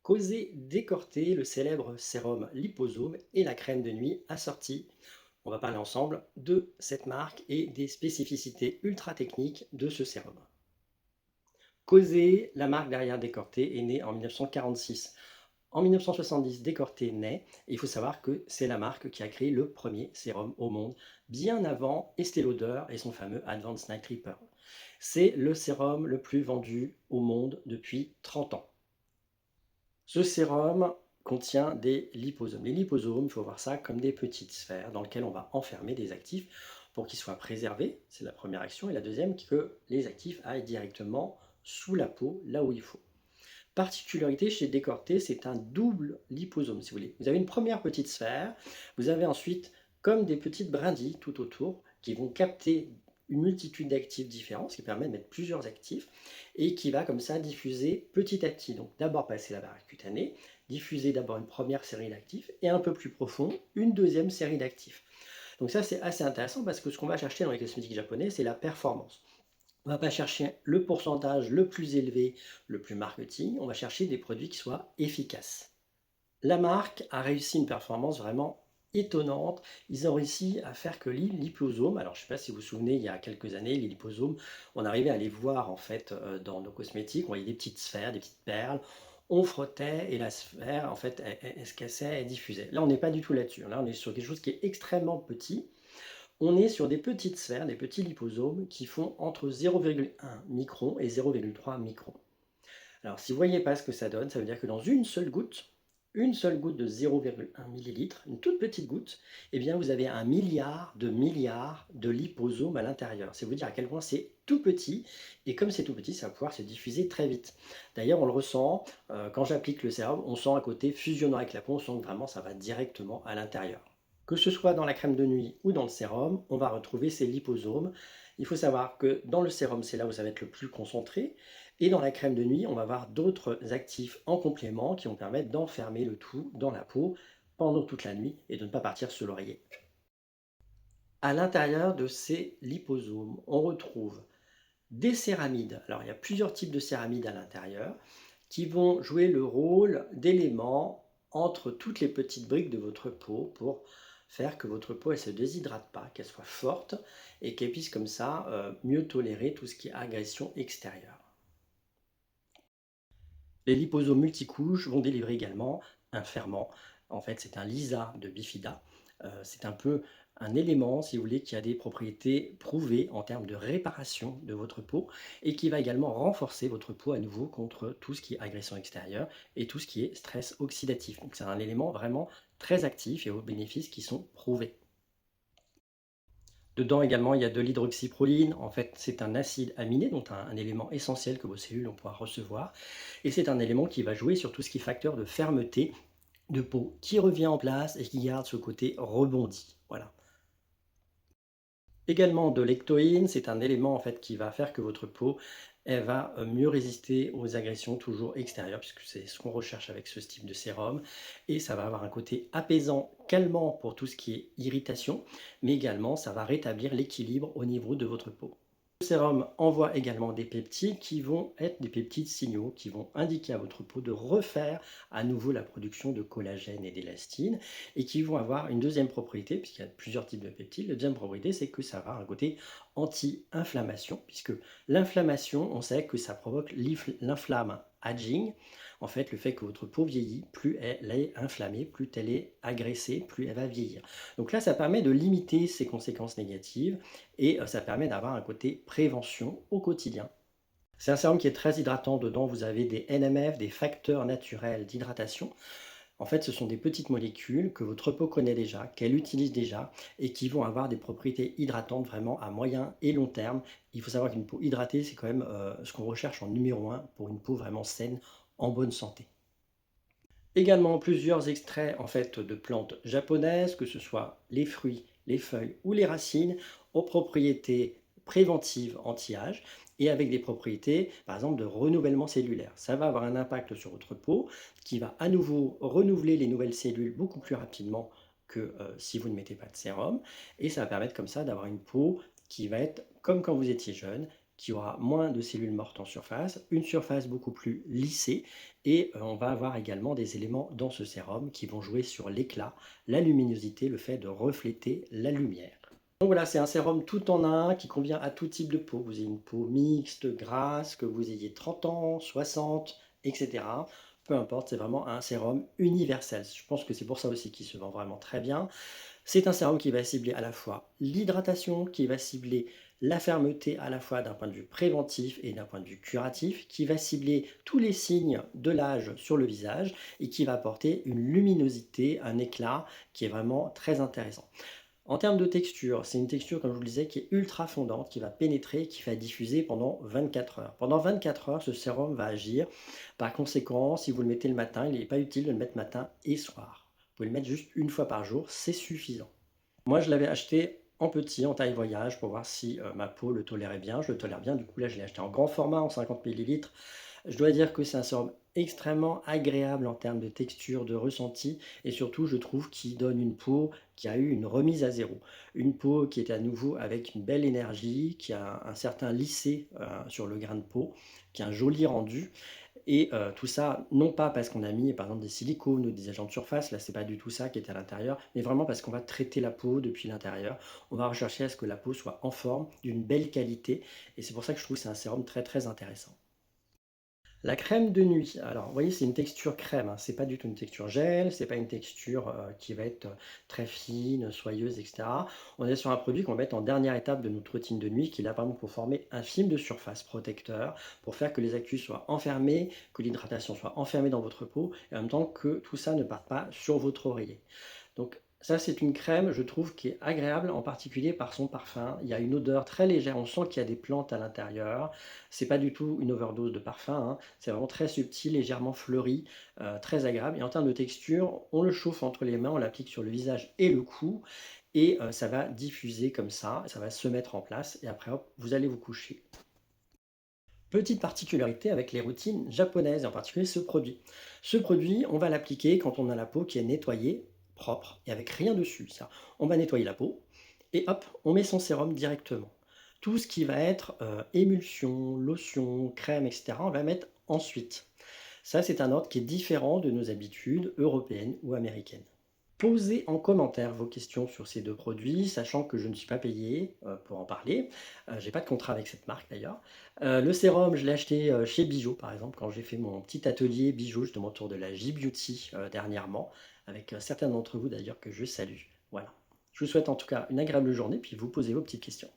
Causé décorté, le célèbre sérum liposome et la crème de nuit assortie. On va parler ensemble de cette marque et des spécificités ultra techniques de ce sérum. Causé, la marque derrière Décorté, est née en 1946. En 1970, Décorté naît et il faut savoir que c'est la marque qui a créé le premier sérum au monde, bien avant Estée Lauder et son fameux Advanced Night Repair. C'est le sérum le plus vendu au monde depuis 30 ans. Ce sérum contient des liposomes. Les liposomes, il faut voir ça comme des petites sphères dans lesquelles on va enfermer des actifs pour qu'ils soient préservés. C'est la première action. Et la deuxième, que les actifs aillent directement sous la peau, là où il faut. Particularité chez Décorté, c'est un double liposome, si vous voulez. Vous avez une première petite sphère, vous avez ensuite comme des petites brindilles tout autour qui vont capter une multitude d'actifs différents, ce qui permet de mettre plusieurs actifs, et qui va comme ça diffuser petit à petit. Donc d'abord passer la barrière cutanée, diffuser d'abord une première série d'actifs, et un peu plus profond, une deuxième série d'actifs. Donc ça c'est assez intéressant parce que ce qu'on va chercher dans les cosmétiques japonais, c'est la performance. On ne va pas chercher le pourcentage le plus élevé, le plus marketing, on va chercher des produits qui soient efficaces. La marque a réussi une performance vraiment étonnante. Ils ont réussi à faire que les liposomes, alors je ne sais pas si vous vous souvenez, il y a quelques années, les liposomes, on arrivait à les voir en fait dans nos cosmétiques, on voyait des petites sphères, des petites perles, on frottait et la sphère en fait elle se cassait, elle diffusait. Là on n'est pas du tout là-dessus, là on est sur quelque chose qui est extrêmement petit. On est sur des petites sphères, des petits liposomes qui font entre 0,1 micron et 0,3 micron. Alors, si vous ne voyez pas ce que ça donne, ça veut dire que dans une seule goutte de 0,1 millilitre, une toute petite goutte, eh bien, vous avez un milliard de liposomes à l'intérieur. C'est vous dire à quel point c'est tout petit, et comme c'est tout petit, ça va pouvoir se diffuser très vite. D'ailleurs, on le ressent, quand j'applique le sérum, on sent à côté fusionnant avec la peau, on sent que vraiment ça va directement à l'intérieur. Que ce soit dans la crème de nuit ou dans le sérum, on va retrouver ces liposomes. Il faut savoir que dans le sérum, c'est là où ça va être le plus concentré. Et dans la crème de nuit, on va avoir d'autres actifs en complément qui vont permettre d'enfermer le tout dans la peau pendant toute la nuit et de ne pas partir sous l'oreiller. À l'intérieur de ces liposomes, on retrouve des céramides. Alors, il y a plusieurs types de céramides à l'intérieur qui vont jouer le rôle d'éléments entre toutes les petites briques de votre peau pour faire que votre peau ne se déshydrate pas, qu'elle soit forte et qu'elle puisse comme ça mieux tolérer tout ce qui est agression extérieure. Les liposomes multicouches vont délivrer également un ferment. En fait, c'est un lysat de bifida. C'est un peu un élément, si vous voulez, qui a des propriétés prouvées en termes de réparation de votre peau et qui va également renforcer votre peau à nouveau contre tout ce qui est agression extérieure et tout ce qui est stress oxydatif. Donc c'est un élément vraiment très actif et aux bénéfices qui sont prouvés. Dedans également, il y a de l'hydroxyproline. En fait, c'est un acide aminé, donc un élément essentiel que vos cellules vont pouvoir recevoir. Et c'est un élément qui va jouer sur tout ce qui est facteur de fermeté de peau, qui revient en place et qui garde ce côté rebondi. Voilà. Également de l'ectoïne, c'est un élément en fait qui va faire que votre peau, elle va mieux résister aux agressions toujours extérieures, puisque c'est ce qu'on recherche avec ce type de sérum. Et ça va avoir un côté apaisant, calmant pour tout ce qui est irritation, mais également ça va rétablir l'équilibre au niveau de votre peau. Le sérum envoie également des peptides qui vont être des peptides signaux qui vont indiquer à votre peau de refaire à nouveau la production de collagène et d'élastine et qui vont avoir une deuxième propriété, puisqu'il y a plusieurs types de peptides. La deuxième propriété, c'est que ça va avoir un côté anti-inflammation, puisque l'inflammation, on sait que ça provoque l'inflamme aging. En fait, le fait que votre peau vieillit, plus elle est inflammée, plus elle est agressée, plus elle va vieillir. Donc là, ça permet de limiter ces conséquences négatives et ça permet d'avoir un côté prévention au quotidien. C'est un sérum qui est très hydratant. Dedans, vous avez des NMF, des facteurs naturels d'hydratation. En fait, ce sont des petites molécules que votre peau connaît déjà, qu'elle utilise déjà et qui vont avoir des propriétés hydratantes vraiment à moyen et long terme. Il faut savoir qu'une peau hydratée, c'est quand même ce qu'on recherche en numéro un pour une peau vraiment saine, en bonne santé. Également plusieurs extraits en fait de plantes japonaises, que ce soit les fruits, les feuilles ou les racines, aux propriétés préventives anti-âge et avec des propriétés, par exemple, de renouvellement cellulaire. Ça va avoir un impact sur votre peau qui va à nouveau renouveler les nouvelles cellules beaucoup plus rapidement que si vous ne mettez pas de sérum. Et ça va permettre comme ça d'avoir une peau qui va être comme quand vous étiez jeune qui aura moins de cellules mortes en surface, une surface beaucoup plus lissée et on va avoir également des éléments dans ce sérum qui vont jouer sur l'éclat, la luminosité, le fait de refléter la lumière. Donc voilà, c'est un sérum tout en un qui convient à tout type de peau. Vous ayez une peau mixte, grasse, que vous ayez 30 ans, 60, etc. Peu importe, c'est vraiment un sérum universel. Je pense que c'est pour ça aussi qu'il se vend vraiment très bien. C'est un sérum qui va cibler à la fois l'hydratation, qui va cibler la fermeté à la fois d'un point de vue préventif et d'un point de vue curatif, qui va cibler tous les signes de l'âge sur le visage et qui va apporter une luminosité, un éclat qui est vraiment très intéressant. En termes de texture, c'est une texture, comme je vous le disais, qui est ultra fondante, qui va pénétrer, qui va diffuser pendant 24 heures. Pendant 24 heures, ce sérum va agir. Par conséquent, si vous le mettez le matin, il n'est pas utile de le mettre matin et soir. Vous pouvez le mettre juste une fois par jour, c'est suffisant. Moi, je l'avais acheté en petit, en taille voyage, pour voir si ma peau le tolérait bien. Je le tolère bien, du coup là, je l'ai acheté en grand format, en 50 millilitres. Je dois dire que c'est un sérum extrêmement agréable en termes de texture, de ressenti et surtout je trouve qu'il donne une peau qui a eu une remise à zéro. Une peau qui est à nouveau avec une belle énergie, qui a un certain lissé, sur le grain de peau, qui a un joli rendu et tout ça, non pas parce qu'on a mis par exemple des silicones ou des agents de surface, là c'est pas du tout ça qui est à l'intérieur, mais vraiment parce qu'on va traiter la peau depuis l'intérieur. On va rechercher à ce que la peau soit en forme, d'une belle qualité et c'est pour ça que je trouve que c'est un sérum très, très intéressant. La crème de nuit, alors vous voyez, c'est une texture crème, hein, c'est pas du tout une texture gel, c'est pas une texture, qui va être, très fine, soyeuse et cetera. On est sur un produit qu'on va mettre en dernière étape de notre routine de nuit qui est là, par exemple, pour former un film de surface protecteur, pour faire que les accus soient enfermés, que l'hydratation soit enfermée dans votre peau et en même temps que tout ça ne parte pas sur votre oreiller. Donc ça, c'est une crème, je trouve, qui est agréable, en particulier par son parfum. Il y a une odeur très légère, on sent qu'il y a des plantes à l'intérieur. C'est pas du tout une overdose de parfum, hein. C'est vraiment très subtil, légèrement fleuri, très agréable et en termes de texture, on le chauffe entre les mains, on l'applique sur le visage et le cou et ça va diffuser comme ça va se mettre en place et après hop, vous allez vous coucher. Petite particularité avec les routines japonaises, et en particulier ce produit. Ce produit, on va l'appliquer quand on a la peau qui est nettoyée, propre et avec rien dessus. Ça. On va nettoyer la peau et hop, on met son sérum directement. Tout ce qui va être émulsion, lotion, crème, etc., on va mettre ensuite. Ça, c'est un ordre qui est différent de nos habitudes européennes ou américaines. Posez en commentaire vos questions sur ces 2 produits, sachant que je ne suis pas payé, pour en parler. J'ai pas de contrat avec cette marque d'ailleurs. Le sérum, je l'ai acheté, chez Bijou par exemple, quand j'ai fait mon petit atelier bijoux justement autour de la J-Beauty, dernièrement, avec, certains d'entre vous d'ailleurs que je salue. Voilà. Je vous souhaite en tout cas une agréable journée, puis vous posez vos petites questions.